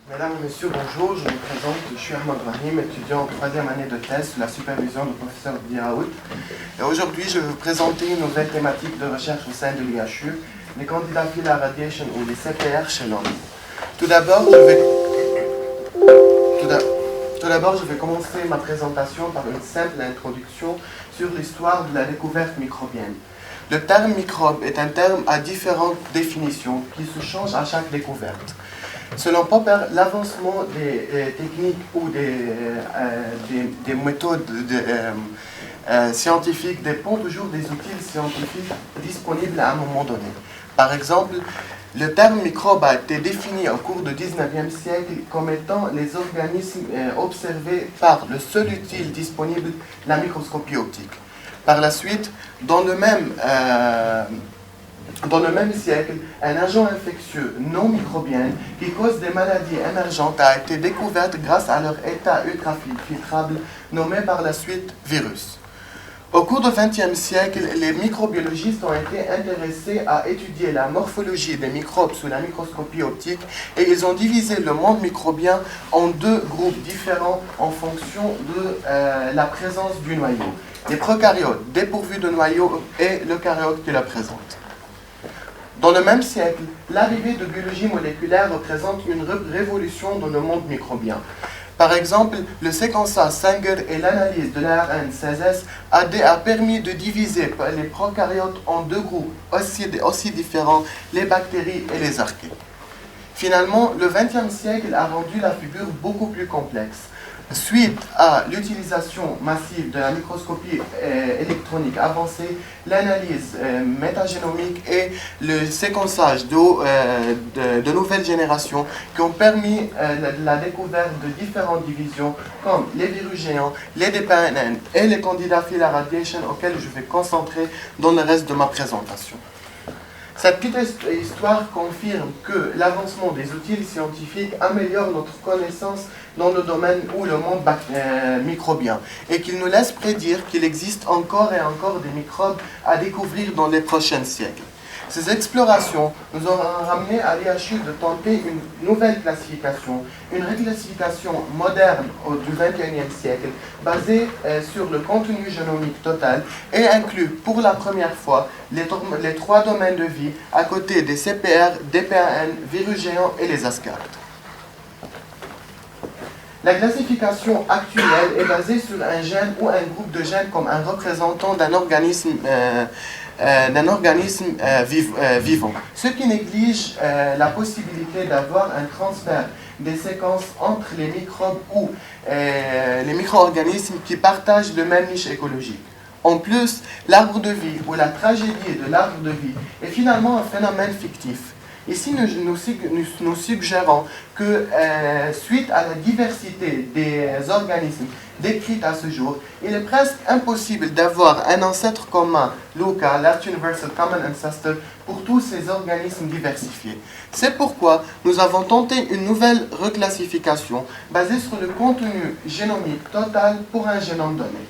Mesdames et messieurs, bonjour, je me présente, je suis Ahmad Rahim, étudiant en troisième année de thèse sous la supervision du professeur Diaoud. Et aujourd'hui, je vais vous présenter une nouvelle thématique de recherche au sein de l'IHU, les candidats Filler Radiation ou les CPR chez l'homme. Tout d'abord, je vais commencer ma présentation par une simple introduction sur l'histoire de la découverte microbienne. Le terme microbe est un terme à différentes définitions qui se changent à chaque découverte. Selon Popper, l'avancement des techniques ou des méthodes scientifiques dépend toujours des outils scientifiques disponibles à un moment donné. Par exemple, le terme microbe a été défini au cours du 19e siècle comme étant les organismes observés par le seul outil disponible, la microscopie optique. Par la suite, dans le même siècle, un agent infectieux non microbien qui cause des maladies émergentes a été découvert grâce à leur état ultrafiltrable, nommé par la suite virus. Au cours du XXe siècle, les microbiologistes ont été intéressés à étudier la morphologie des microbes sous la microscopie optique et ils ont divisé le monde microbien en deux groupes différents en fonction de la présence du noyau. Les prokaryotes dépourvus de noyau et l'eucaryote qui le présentent. Dans le même siècle, l'arrivée de biologie moléculaire représente une révolution dans le monde microbien. Par exemple, le séquençage Sanger et l'analyse de l'ARN 16S a permis de diviser les prokaryotes en deux groupes aussi différents, les bactéries et les archées. Finalement, le XXe siècle a rendu la figure beaucoup plus complexe. Suite à l'utilisation massive de la microscopie électronique avancée, l'analyse métagénomique et le séquençage de nouvelles générations qui ont permis la découverte de différentes divisions comme les virus géants, les DPNN et les candidats Filler Radiation auxquels je vais concentrer dans le reste de ma présentation. Cette petite histoire confirme que l'avancement des outils scientifiques améliore notre connaissance dans le domaine ou le monde microbien et qu'il nous laisse prédire qu'il existe encore et encore des microbes à découvrir dans les prochains siècles. Ces explorations nous ont ramené à l'IHU de tenter une nouvelle classification, une reclassification moderne du XXIe siècle, basée sur le contenu génomique total et inclut pour la première fois les trois domaines de vie à côté des CPR, DPAN, virus géants et les Asgard. La classification actuelle est basée sur un gène ou un groupe de gènes comme un représentant d'un organisme vivant, ce qui néglige la possibilité d'avoir un transfert des séquences entre les microbes ou les micro-organismes qui partagent le même niche écologique. En plus, l'arbre de vie ou la tragédie de l'arbre de vie est finalement un phénomène fictif. Ici, nous suggérons que suite à la diversité des organismes décrits à ce jour, il est presque impossible d'avoir un ancêtre commun, LUCA, Large Universal Common Ancestor, pour tous ces organismes diversifiés. C'est pourquoi nous avons tenté une nouvelle reclassification basée sur le contenu génomique total pour un génome donné.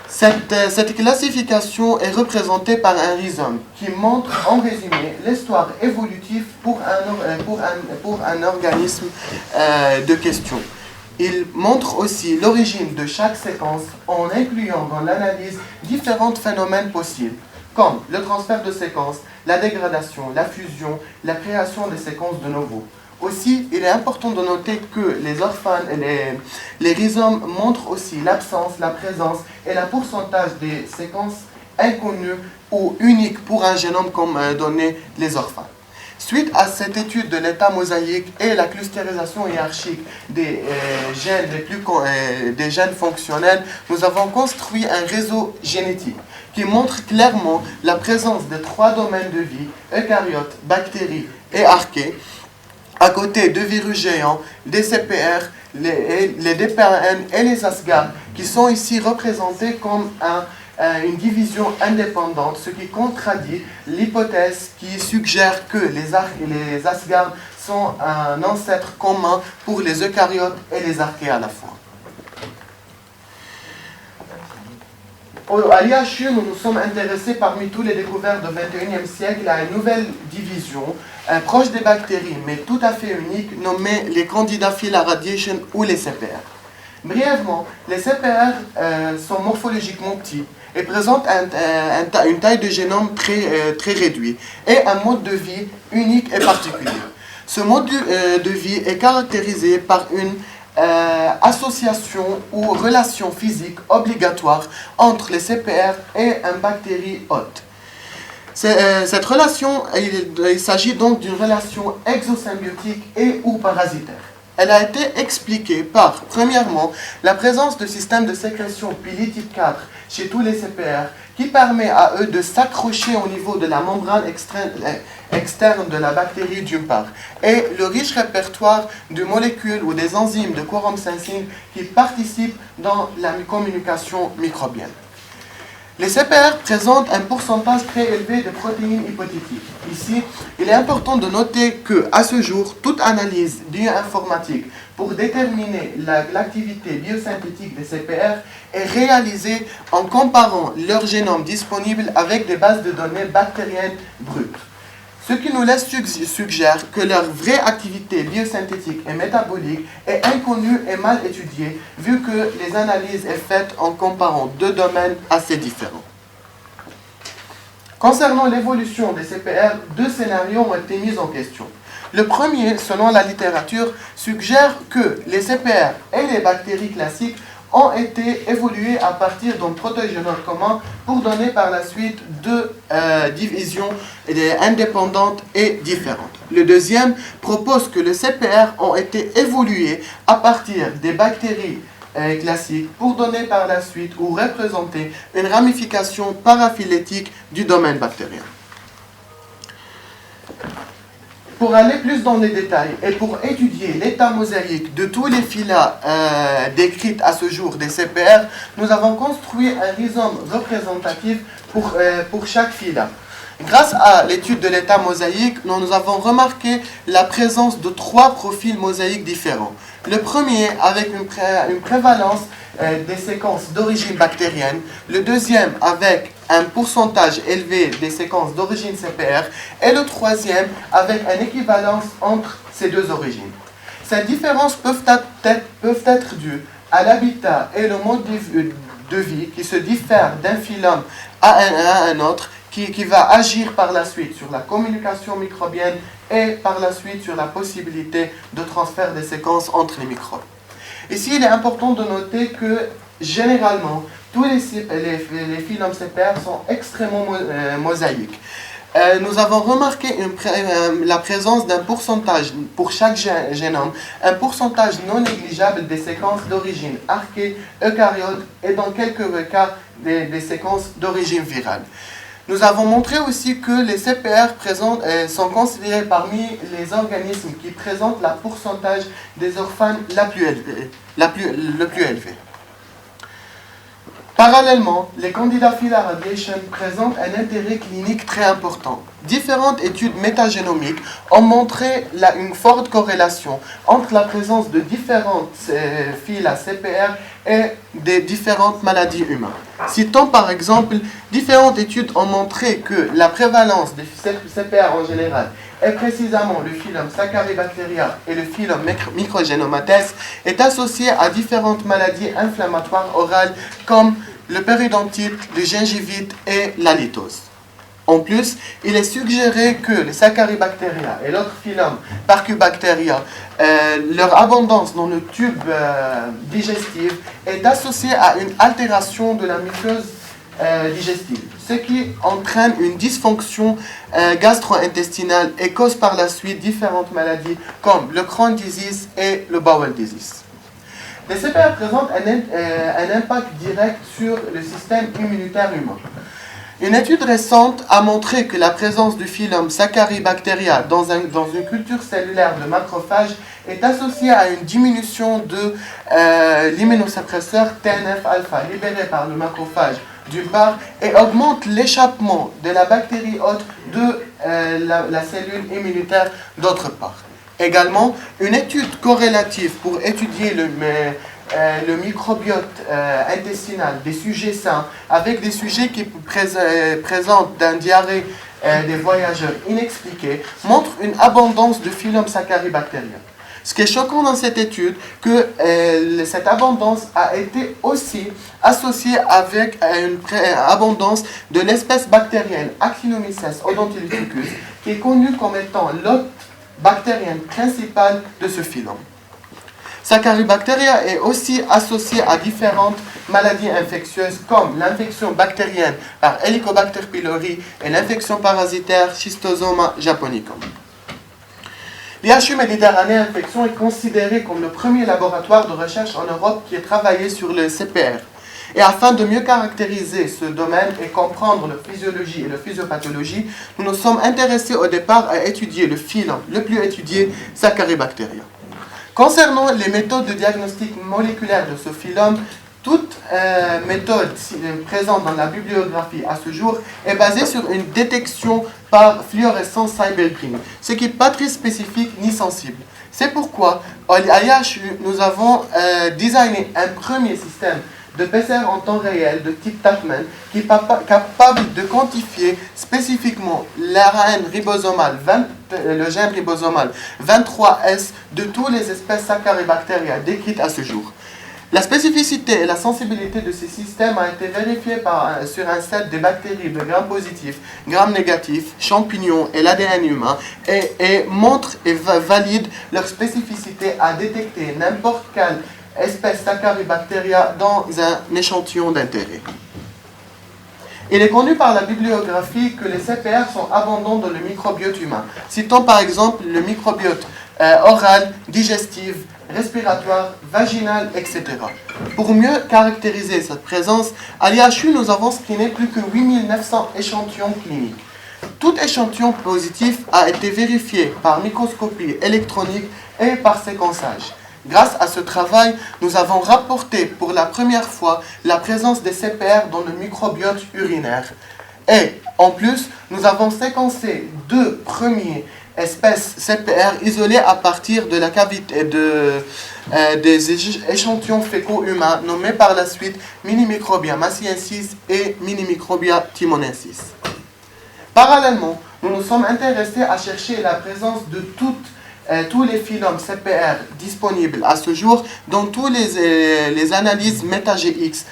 Cette classification est représentée par un rhizome qui montre en résumé l'histoire évolutive pour un organisme de question. Il montre aussi l'origine de chaque séquence en incluant dans l'analyse différents phénomènes possibles, comme le transfert de séquences, la dégradation, la fusion, la création des séquences de nouveau. Aussi, il est important de noter que les orphanes et les rhizomes montrent aussi l'absence, la présence et le pourcentage des séquences inconnues ou uniques pour un génome comme donné les orphanes. Suite à cette étude de l'état mosaïque et la clustérisation hiérarchique des gènes fonctionnels, nous avons construit un réseau génétique qui montre clairement la présence des trois domaines de vie, eucaryotes, bactéries et archées, à côté de virus géants, des CPR, les DPAN et les Asgard, qui sont ici représentés comme une division indépendante, ce qui contradit l'hypothèse qui suggère que les Asgard sont un ancêtre commun pour les eucaryotes et les archées à la fois. À l'IHU, nous nous sommes intéressés parmi tous les découvertes du XXIe siècle à une nouvelle division proche des bactéries, mais tout à fait unique, nommée les Candida phyla radiation ou les CPR. Brièvement, les CPR sont morphologiquement petits et présentent une taille de génome très réduite et un mode de vie unique et particulier. Ce mode de vie est caractérisé par une association ou relation physique obligatoire entre les CPR et une bactérie hôte. Cette relation, il s'agit donc d'une relation exosymbiotique et ou parasitaire. Elle a été expliquée par, premièrement, la présence de systèmes de sécrétion pili type 4 chez tous les CPR qui permet à eux de s'accrocher au niveau de la membrane externe de la bactérie d'une part, et le riche répertoire de molécules ou des enzymes de quorum sensing qui participent dans la communication microbienne. Les CPR présentent un pourcentage très élevé de protéines hypothétiques. Ici, il est important de noter qu'à ce jour, toute analyse bioinformatique pour déterminer l'activité biosynthétique des CPR est réalisée en comparant leur génome disponible avec des bases de données bactériennes brutes. Ce qui nous laisse suggérer que leur vraie activité biosynthétique et métabolique est inconnue et mal étudiée, vu que les analyses sont faites en comparant deux domaines assez différents. Concernant l'évolution des CPR, deux scénarios ont été mis en question. Le premier, selon la littérature, suggère que les CPR et les bactéries classiques ont été évolués à partir d'un protogénome commun pour donner par la suite deux divisions indépendantes et différentes. Le deuxième propose que les CPR ont été évolués à partir des bactéries classiques pour donner par la suite ou représenter une ramification paraphylétique du domaine bactérien. Pour aller plus dans les détails et pour étudier l'état mosaïque de tous les phyla décrits à ce jour des CPR, nous avons construit un rhizome représentatif pour chaque phyla. Grâce à l'étude de l'état mosaïque, nous avons remarqué la présence de trois profils mosaïques différents. Le premier avec une prévalence des séquences d'origine bactérienne, le deuxième avec un pourcentage élevé des séquences d'origine CPR et le troisième avec une équivalence entre ces deux origines. Ces différences peuvent être dues à l'habitat et le mode de vie qui se diffèrent d'un phylum à un autre, qui va agir par la suite sur la communication microbienne et par la suite sur la possibilité de transfert des séquences entre les microbes. Ici, il est important de noter que généralement, tous les phylums CPR sont extrêmement mosaïques. Nous avons remarqué la présence d'un pourcentage pour chaque génome, un pourcentage non négligeable des séquences d'origine archée, eucaryote et dans quelques cas des séquences d'origine virale. Nous avons montré aussi que les CPR sont considérés parmi les organismes qui présentent le pourcentage des orphanes le plus élevé. Parallèlement, les Candida phyla radiation présentent un intérêt clinique très important. Différentes études métagénomiques ont montré une forte corrélation entre la présence de différentes phyla CPR et des différentes maladies humaines. Citons par exemple, différentes études ont montré que la prévalence des CPR en général, et précisément le phylum Saccharibacteria et le phylum Microgenomates, est associée à différentes maladies inflammatoires orales comme le périodontite, le gingivite et la litose. En plus, il est suggéré que les Saccharibacteria et l'autre phylum Parcubacteria, leur abondance dans le tube digestif est associée à une altération de la muqueuse digestive, ce qui entraîne une dysfonction gastro-intestinale et cause par la suite différentes maladies comme le Crohn's disease et le bowel disease. Les CPR présentent un impact direct sur le système immunitaire humain. Une étude récente a montré que la présence du phylum Saccharibacteria dans une culture cellulaire de macrophages est associée à une diminution de l'immunosuppresseur TNF-alpha libéré par le macrophage d'une part et augmente l'échappement de la bactérie hôte de la cellule immunitaire d'autre part. Également, une étude corrélative pour étudier le microbiote intestinal, des sujets sains, avec des sujets qui présentent d'un diarrhée des voyageurs inexpliqués, montrent une abondance de phylum Saccharibacteria. Ce qui est choquant dans cette étude, que cette abondance a été aussi associée avec une abondance de l'espèce bactérienne Actinomyces odontiluticus, qui est connue comme étant l'hôte bactérienne principale de ce phylum. Saccharibacteria est aussi associée à différentes maladies infectieuses comme l'infection bactérienne par Helicobacter pylori et l'infection parasitaire Schistosoma japonicum. L'IHU Méditerranée Infection est considéré comme le premier laboratoire de recherche en Europe qui a travaillé sur le CPR. Et afin de mieux caractériser ce domaine et comprendre la physiologie et la physiopathologie, nous nous sommes intéressés au départ à étudier le phylum le plus étudié, Saccharibacteria. Concernant les méthodes de diagnostic moléculaire de ce phylum, toute méthode présente dans la bibliographie à ce jour est basée sur une détection par fluorescence Cybergreen, ce qui n'est pas très spécifique ni sensible. C'est pourquoi, à l'IHU, nous avons designé un premier système de PCR en temps réel de type Tachman qui est capable de quantifier spécifiquement l'ARN ribosomal, le gène ribosomal 23S de toutes les espèces Saccharibacteria décrites à ce jour. La spécificité et la sensibilité de ces systèmes a été vérifiée sur un set de bactéries de gram positif, gram négatif, champignons et l'ADN humain et montre et valide leur spécificité à détecter n'importe quelle espèce Saccharibacteria dans un échantillon d'intérêt. Il est connu par la bibliographie que les CPR sont abondants dans le microbiote humain. Citons par exemple le microbiote oral, digestif, respiratoire, vaginal, etc. Pour mieux caractériser cette présence, à l'IHU, nous avons screené plus que 8900 échantillons cliniques. Tout échantillon positif a été vérifié par microscopie électronique et par séquençage. Grâce à ce travail, nous avons rapporté pour la première fois la présence des CPR dans le microbiote urinaire. Et en plus, nous avons séquencé 2 premières espèces CPR isolées à partir de la cavité des échantillons fécaux humains nommés par la suite Minimicrobia massiensis et Minimicrobia timonensis. Parallèlement, nous nous sommes intéressés à chercher la présence de tous les phylums CPR disponibles à ce jour dans toutes les analyses métagénomiques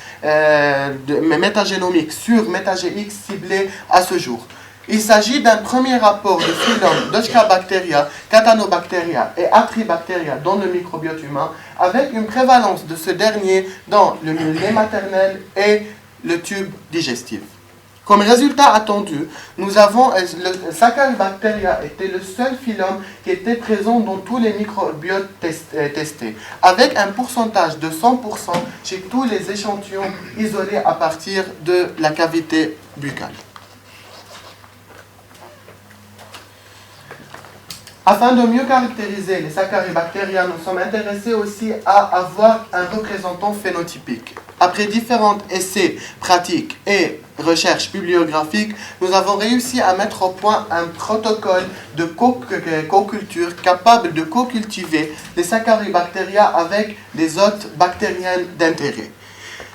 sur métagéix ciblées à ce jour. Il s'agit d'un premier rapport de phylum Deutschbacteria, Cathanobacteria et Atribacteria dans le microbiote humain avec une prévalence de ce dernier dans le milieu maternel et le tube digestif. Comme résultat attendu, nous avons le Saccharibacteria était le seul phylum qui était présent dans tous les microbiotes testés, avec un pourcentage de 100% chez tous les échantillons isolés à partir de la cavité buccale. Afin de mieux caractériser les Saccharibacteria, nous sommes intéressés aussi à avoir un représentant phénotypique. Après différents essais pratiques et recherches bibliographiques, nous avons réussi à mettre au point un protocole de co-culture capable de co-cultiver les Saccharibacteria avec des hôtes bactériennes d'intérêt.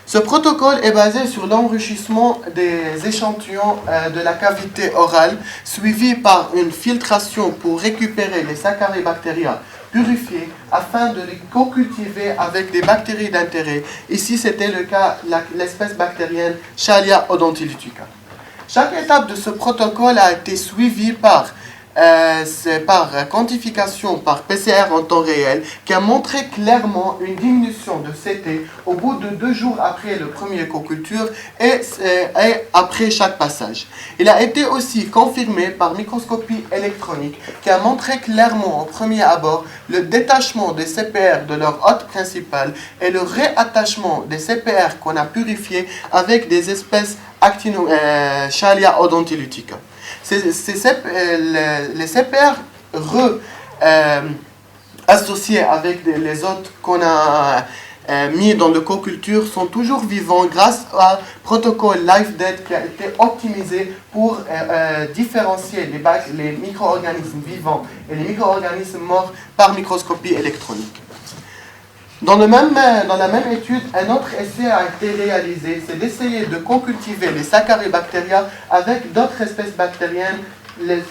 Ce protocole est basé sur l'enrichissement des échantillons de la cavité orale, suivi par une filtration pour récupérer les Saccharibacteria purifiés afin de les co-cultiver avec des bactéries d'intérêt. Ici, c'était le cas l'espèce bactérienne Chalia odontilutica. Chaque étape de ce protocole a été suivie par quantification par PCR en temps réel qui a montré clairement une diminution de CT au bout de 2 jours après le premier co-culture et après chaque passage. Il a été aussi confirmé par microscopie électronique qui a montré clairement au premier abord le détachement des CPR de leur hôte principal et le réattachement des CPR qu'on a purifiés avec des espèces Chalia odontilutica. Les CPR associés avec les autres qu'on a mis dans le co-culture sont toujours vivants grâce au protocole LifeDead qui a été optimisé pour différencier les micro-organismes vivants et les micro-organismes morts par microscopie électronique. Dans la même étude, un autre essai a été réalisé, c'est d'essayer de co-cultiver les Saccharibacteria avec d'autres espèces bactériennes, les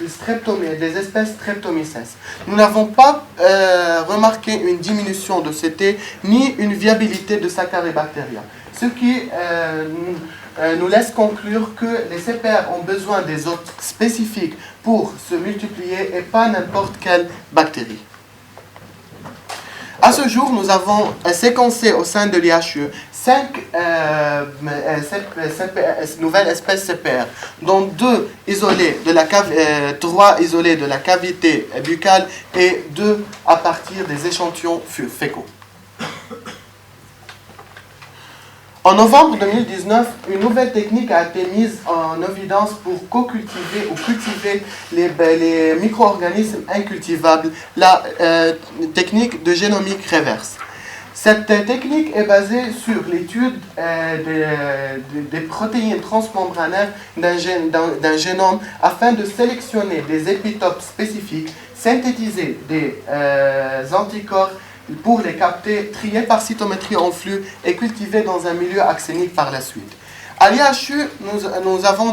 espèces Streptomyces. Nous n'avons pas remarqué une diminution de CT ni une viabilité de Saccharibacteria, ce qui nous laisse conclure que les CPR ont besoin des hôtes spécifiques pour se multiplier et pas n'importe quelle bactérie. À ce jour, nous avons séquencé au sein de l'IHE 5 nouvelles espèces CPR, dont 3 isolées de la cavité buccale et 2 à partir des échantillons fécaux. En novembre 2019, une nouvelle technique a été mise en évidence pour co-cultiver ou cultiver les micro-organismes incultivables, la technique de génomique reverse. Cette technique est basée sur l'étude des protéines transmembranaires d'un génome afin de sélectionner des épitopes spécifiques, synthétiser des anticorps pour les capter, trier par cytométrie en flux et cultiver dans un milieu axénique par la suite. À l'IHU, nous avons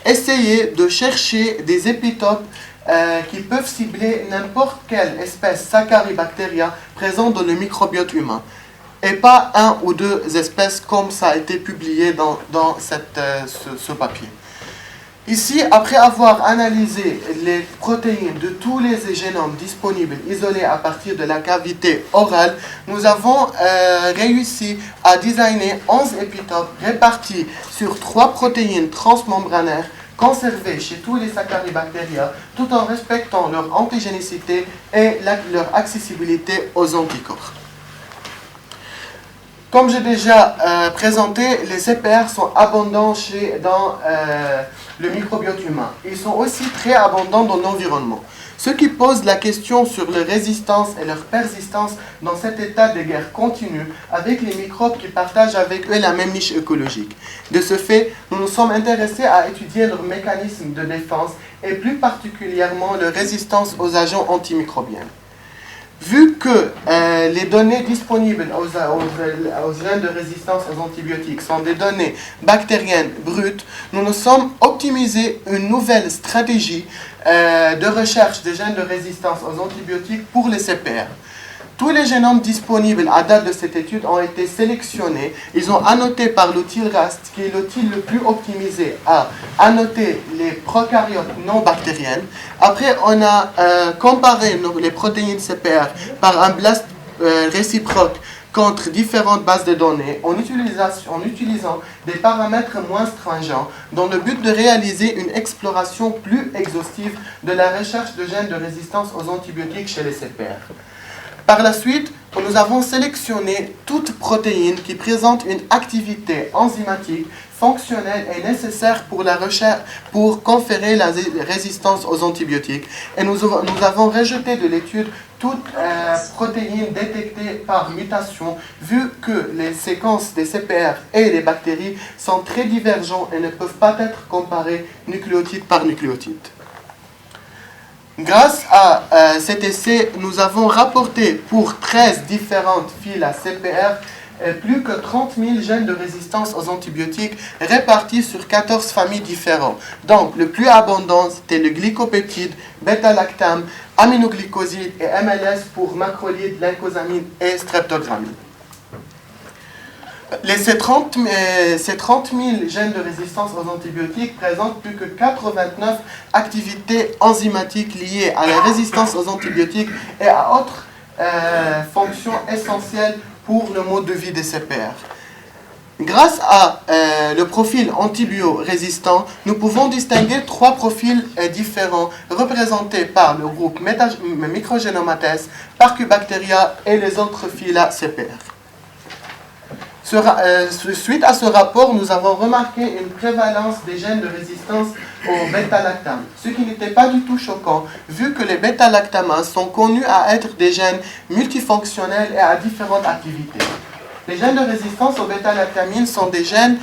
essayé de chercher des épitopes qui peuvent cibler n'importe quelle espèce Saccharibacteria présente dans le microbiote humain et pas 1 ou 2 espèces comme ça a été publié dans ce papier. Ici, après avoir analysé les protéines de tous les génomes disponibles isolés à partir de la cavité orale, nous avons réussi à designer 11 épitopes répartis sur 3 protéines transmembranaires conservées chez tous les Saccharibacteria, tout en respectant leur antigénicité et leur accessibilité aux anticorps. Comme j'ai déjà présenté, les CPR sont abondants dans le microbiote humain. Ils sont aussi très abondants dans l'environnement, ce qui pose la question sur leur résistance et leur persistance dans cet état de guerre continue avec les microbes qui partagent avec eux la même niche écologique. De ce fait, nous nous sommes intéressés à étudier leur mécanisme de défense et plus particulièrement leur résistance aux agents antimicrobiens. Vu que les données disponibles aux gènes de résistance aux antibiotiques sont des données bactériennes brutes, nous nous sommes optimisés une nouvelle stratégie de recherche des gènes de résistance aux antibiotiques pour les CPR. Tous les génomes disponibles à date de cette étude ont été sélectionnés. Ils ont annoté par l'outil RAST, qui est l'outil le plus optimisé à annoter les prokaryotes non bactériennes. Après, on a comparé les protéines CPR par un blast réciproque contre différentes bases de données en utilisant des paramètres moins stringents dans le but de réaliser une exploration plus exhaustive de la recherche de gènes de résistance aux antibiotiques chez les CPR. Par la suite, nous avons sélectionné toute protéine qui présente une activité enzymatique fonctionnelle et nécessaire pour la recherche, pour conférer la résistance aux antibiotiques. Et nous avons rejeté de l'étude toute protéine détectée par mutation, vu que les séquences des CPR et des bactéries sont très divergentes et ne peuvent pas être comparées nucléotide par nucléotide. Grâce à cet essai, nous avons rapporté pour 13 différentes files à CPR plus que 30 000 gènes de résistance aux antibiotiques répartis sur 14 familles différentes. Donc, le plus abondant, c'était le glycopeptide, bêta-lactame, aminoglycoside et MLS pour macrolide, lincosamine et streptogramine. Ces 30 000 gènes de résistance aux antibiotiques présentent plus que 89 activités enzymatiques liées à la résistance aux antibiotiques et à autres fonctions essentielles pour le mode de vie des CPR. Grâce à le profil antibio-résistant, nous pouvons distinguer 3 profils différents représentés par le groupe Microgenomates, Parcubacteria et les autres phyla CPR. Suite à ce rapport, nous avons remarqué une prévalence des gènes de résistance au bêta-lactame, ce qui n'était pas du tout choquant, vu que les bêta-lactamases sont connus à être des gènes multifonctionnels et à différentes activités. Les gènes de résistance au bêta-lactamine sont des gènes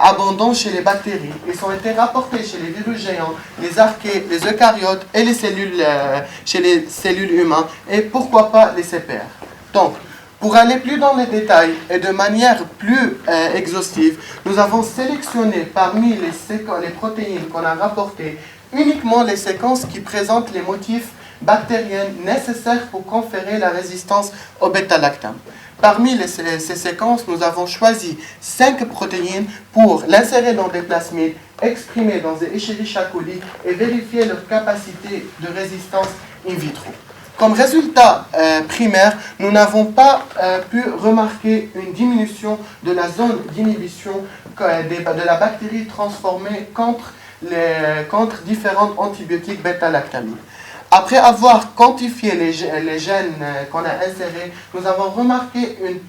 abondants chez les bactéries. Ils ont été rapportés chez les virus géants, les archées, les eucaryotes et les cellules, chez les cellules humaines, et pourquoi pas les CPR. Donc, pour aller plus dans les détails et de manière plus exhaustive, nous avons sélectionné parmi les protéines qu'on a rapportées uniquement les séquences qui présentent les motifs bactériens nécessaires pour conférer la résistance au bêta-lactame. Parmi ces séquences, nous avons choisi 5 protéines pour l'insérer dans des plasmides, exprimer dans des Escherichia coli et vérifier leur capacité de résistance in vitro. Comme résultat primaire, nous n'avons pas pu remarquer une diminution de la zone d'inhibition de la bactérie transformée contre différents antibiotiques bêta-lactamines. Après avoir quantifié les gènes qu'on a insérés, nous avons remarqué une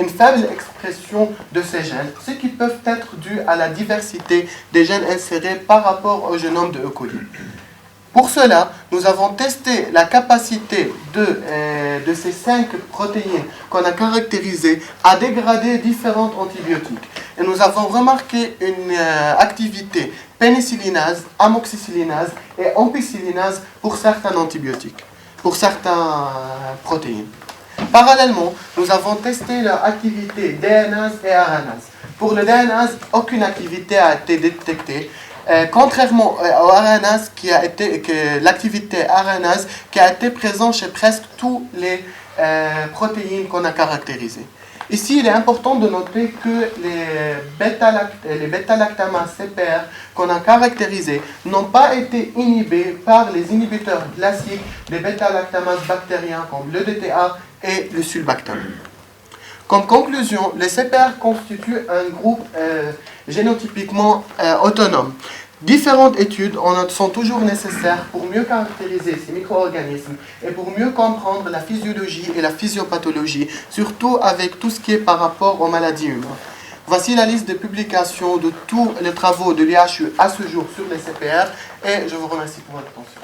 faible expression de ces gènes, ce qui peut être dû à la diversité des gènes insérés par rapport au génome de E. coli. Pour cela, nous avons testé la capacité de ces 5 protéines qu'on a caractérisées à dégrader différents antibiotiques. Et nous avons remarqué une activité pénicillinase, amoxicillinase et ampicillinase pour certains antibiotiques, pour certaines protéines. Parallèlement, nous avons testé leur activité DNase et aranase. Pour le DNase, aucune activité a été détectée. Contrairement au aranase, l'activité aranase qui a été présente chez presque toutes les protéines qu'on a caractérisées. Ici, il est important de noter que les bêta-lactamases CPR qu'on a caractérisés n'ont pas été inhibés par les inhibiteurs classiques des bêta-lactamases bactériens comme le DTA et le sulbactam. Comme conclusion, les CPR constituent un groupe génotypiquement autonome. Différentes études sont toujours nécessaires pour mieux caractériser ces micro-organismes et pour mieux comprendre la physiologie et la physiopathologie, surtout avec tout ce qui est par rapport aux maladies humaines. Voici la liste de publications de tous les travaux de l'IHU à ce jour sur les CPR et je vous remercie pour votre attention.